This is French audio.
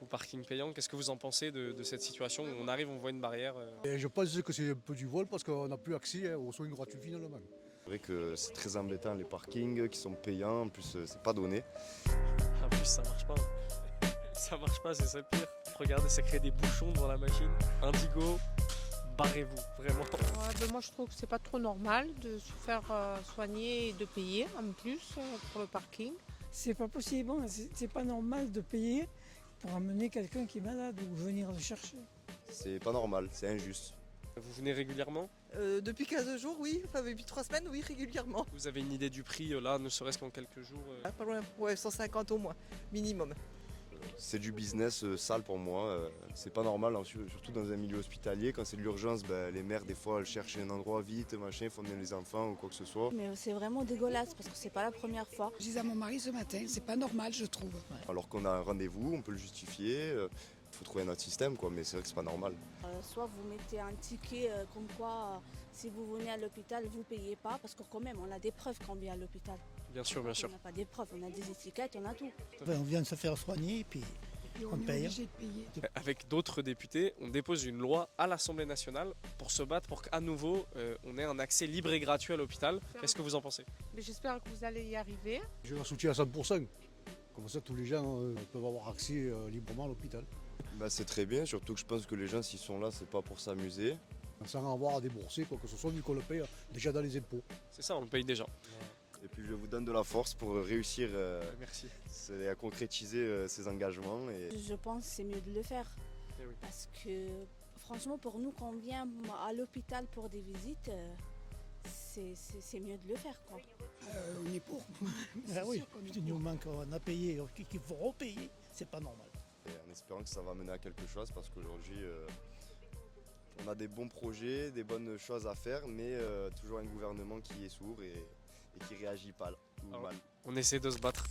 au parking payant. Qu'est-ce que vous en pensez de cette situation où on arrive, on voit une barrière Et je pense que c'est un peu du vol parce qu'on n'a plus accès aux soins gratuits finalement. C'est vrai que c'est très embêtant les parkings qui sont payants, en plus c'est pas donné. En plus, ça marche pas. Ça marche pas, c'est ça le pire. Regardez, ça crée des bouchons devant la machine. Indigo, barrez-vous, vraiment. Moi je trouve que c'est pas trop normal de se faire soigner et de payer en plus pour le parking. C'est pas possible, hein. C'est pas normal de payer pour amener quelqu'un qui est malade ou venir le chercher. C'est pas normal, c'est injuste. Vous venez régulièrement? Depuis 15 jours, oui. Enfin, depuis 3 semaines, oui, régulièrement. Vous avez une idée du prix là, ne serait-ce qu'en quelques jours Pas loin, ouais, 150 au moins, minimum. C'est du business sale pour moi, c'est pas normal, hein, surtout dans un milieu hospitalier. Quand c'est de l'urgence, les mères des fois elles cherchent un endroit vite, machin, font venir les enfants ou quoi que ce soit. Mais c'est vraiment dégueulasse parce que c'est pas la première fois. Je disais à mon mari ce matin, c'est pas normal je trouve. Alors qu'on a un rendez-vous, on peut le justifier, faut trouver un autre système quoi, mais c'est vrai que c'est pas normal. Soit vous mettez un ticket comme quoi si vous venez à l'hôpital vous payez pas parce que quand même on a des preuves quand on vient à l'hôpital. Bien sûr, bien sûr. On n'a pas des preuves, on a des étiquettes, on a tout. On vient de se faire soigner et puis Et on est paye. obligé de payer. Avec d'autres députés, on dépose une loi à l'Assemblée nationale pour se battre pour qu'à nouveau on ait un accès libre et gratuit à l'hôpital. Qu'est-ce que vous en pensez? Mais j'espère que vous allez y arriver. Je la soutiens à 100%. Comme ça, tous les gens peuvent avoir accès librement à l'hôpital. C'est très bien, surtout que je pense que les gens s'ils sont là, c'est pas pour s'amuser. Sans avoir à débourser, quoi que ce soit, vu qu'on le paye déjà dans les impôts. C'est ça, on le paye déjà. Et puis je vous donne de la force pour réussir Merci. à concrétiser ces engagements. Je pense que c'est mieux de le faire. Eh oui. Parce que franchement pour nous quand on vient à l'hôpital pour des visites, c'est mieux de le faire quoi. On est pour. Ah oui, il nous manque, on a payé, qu'il faut repayer, c'est pas normal. Et en espérant que ça va mener à quelque chose parce qu'aujourd'hui on a des bons projets, des bonnes choses à faire, mais toujours un gouvernement qui est sourd et qui réagit pas ou Alors, mal. On essaie de se battre.